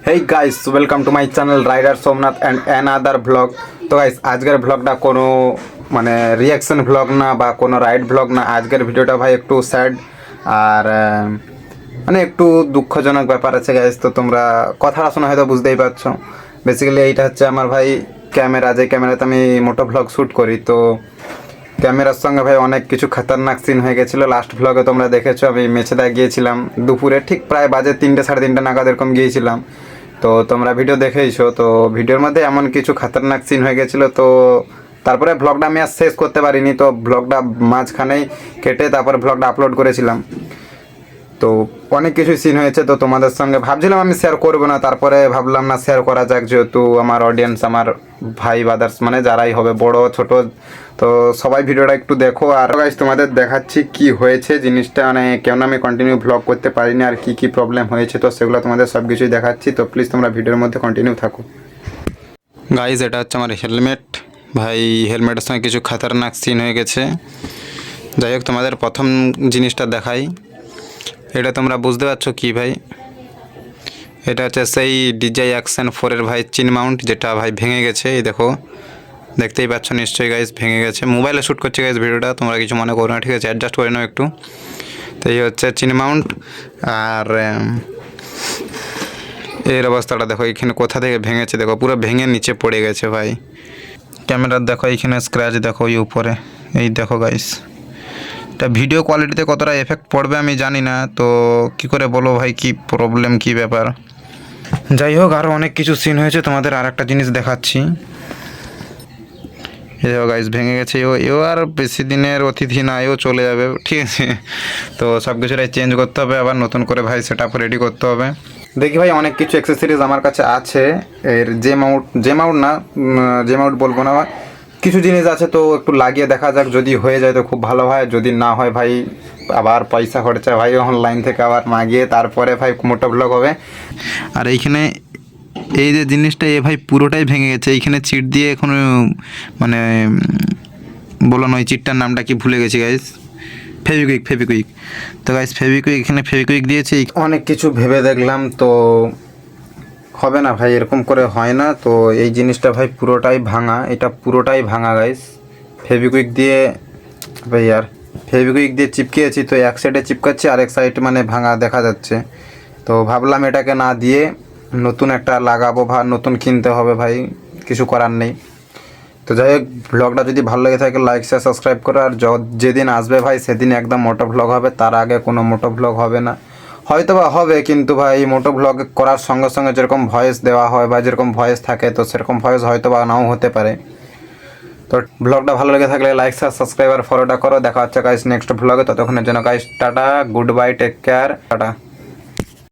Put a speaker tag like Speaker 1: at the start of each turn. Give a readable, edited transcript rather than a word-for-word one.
Speaker 1: Hey guys, welcome to my channel Rider Somnath and another vlog. তো guys আজকের ব্লগটা কোনো মানে রিয়াকশন ব্লগ না বা কোনো রাইড ব্লগ না। আজকের ভিডিওটা ভাই একটু স্যাড আর মানে একটু দুঃখজনক ব্যাপার আছে গাইস। তো তোমরা কথাটা শুনে হয়তো বুঝতেই পারছো। বেসিক্যালি এইটা হচ্ছে আমার ভাই ক্যামেরা, যে ক্যামেরাতে আমি মোটো ব্লগ শ্যুট করি। তো ক্যামেরার সঙ্গে ভাই অনেক কিছু খতরনাক সিন হয়ে গেছিলো। লাস্ট ব্লগে তোমরা দেখেছো আমি মেছেদা গিয়েছিলাম দুপুরে, ঠিক প্রায় বাজে 3টে সাড়ে 3টে নাগাদ এরকম গিয়েছিলাম। তো তোমরা ভিডিও দেখেইছো। তো ভিডিওর মধ্যে এমন কিছু খতরনাক সিন হয়ে গেছিলো। তো তারপরে ব্লগটা আমি আর শেষ করতে পারিনি। তো ব্লগটা মাঝখানেই কেটে তারপর ব্লগটা আপলোড করেছিলাম। তো অনেক কিছু সিন হয়েছে। তো তোমাদের সঙ্গে ভাবছিলাম আমি শেয়ার করবো না, তারপরে ভাবলাম না শেয়ার করা যাক, যেহেতু আমার অডিয়েন্স, আমার ভাই বাদার্স মানে যারাই হবে বড় ছোট, তো সবাই ভিডিওটা একটু দেখো। আর গাইস তোমাদের দেখাচ্ছি কি হয়েছে জিনিসটা, মানে কেন আমি কন্টিনিউ ব্লগ করতে পারিনি আর কি প্রবলেম হয়েছে। তো সেগুলো তোমাদের সব কিছুই দেখাচ্ছি। তো প্লিজ তোমরা ভিডিওর মধ্যে কন্টিনিউ থাকো। গাইস এটা হচ্ছে আমার হেলমেট। ভাই হেলমেটের সঙ্গে কিছু খতরনাক সিন হয়ে গেছে। যাই হোক তোমাদের প্রথম জিনিসটা দেখাই। এটা তোমরা বুঝতে পারছো কি ভাই? এটা হচ্ছে সেই DJI Action 4 এর ভাই চিন মাউন্ট, যেটা ভাই ভেঙে গেছে। এই দেখো, দেখতেই পাচ্ছ নিশ্চয়ই গাইস, ভেঙে গেছে। মোবাইলে শ্যুট করছে গাইস ভিডিওটা, তোমরা কিছু মনে করো না, ঠিক আছে? অ্যাডজাস্ট করে নাও একটু। তো এই হচ্ছে চিন মাউন্ট। আর এর অবস্থাটা দেখো, এখানে কোথা থেকে ভেঙেছে দেখো, পুরো ভেঙে নিচে পড়ে গেছে ভাই। ক্যামেরার দেখো এইখানে স্ক্র্যাচ দেখো, ওই উপরে এই দেখো গাইস। এটা ভিডিও কোয়ালিটিতে কতটা এফেক্ট পড়বে আমি জানি না, তো কি করে বলো ভাই কি প্রবলেম, কি ব্যাপার। যাই হোক আরও অনেক কিছু সিন হয়েছে, তোমাদের আর একটা জিনিস দেখাচ্ছি। এও গাইস ভেঙে গেছে। এও আর বেশি দিনের অতিথি না, এও চলে যাবে, ঠিক আছে? তো সব কিছুটাই চেঞ্জ করতে হবে, আবার নতুন করে ভাই সেট আপ রেডি করতে হবে। দেখি ভাই অনেক কিছু অ্যাক্সেসরিজ আমার কাছে আছে। এর যে মাউন্ট বলবো না, কিছু জিনিস আছে। তো একটু লাগিয়ে দেখা যাক, যদি হয়ে যায় তো খুব ভালো হয়, যদি না হয় ভাই আবার পয়সা খরচা ভাই অনলাইন থেকে আবার মাগিয়ে তারপরে ভাই মোটো ব্লগ হবে। আর এইখানে এই যে জিনিসটা এ ভাই পুরোটাই ভেঙে গেছে। এইখানে চিট দিয়ে এখনো মানে বলো না, ওই চিটটার নামটা কি ভুলে গেছি গাইস। ফেভিকুইক। তো গাইস এখানে ফেভিকুইক দিয়েছি। অনেক কিছু ভেবে দেখলাম, তো হবে না ভাই, এরকম করে হয় না। তো এই জিনিসটা ভাই পুরোটাই ভাঙা, এটা পুরোটাই ভাঙা গাইস। ফেভিকুইক দিয়ে ভাই আর ফেভিকুইক দিয়ে চিপকিয়েছি, তো এক সাইডে চিপকাচ্ছি আর এক সাইড মানে ভাঙা দেখা যাচ্ছে। তো ভাবলাম এটাকে না দিয়ে নতুন একটা লাগাবো, নতুন কিনতে হবে ভাই, কিছু করার নেই। তো যাই হোক ব্লগটা যদি ভালো লেগে থাকে লাইক শেয়ার সাবস্ক্রাইব করো। আর যেদিন আসবে ভাই সেদিন একদম মোটো ব্লগ হবে, তার আগে কোনো মোটো ব্লগ হবে না। হয়তো বা হবে, কিন্তু ভাই মোটো ব্লগ করার সঙ্গে সঙ্গে যেরকম ভয়েস দেওয়া হয় বা যেরকম ভয়েস থাকে, তো সেরকম ভয়েস হয়তো বা নাও হতে পারে। তো ব্লগটা ভালো লেগে থাকলে লাইক শেয়ার সাবস্ক্রাইব আর ফলোটা করো। দেখা হচ্ছে গাইস নেক্সট ব্লগে। ততক্ষণের জন্য গাইস টাটা, good bye, take care, tata.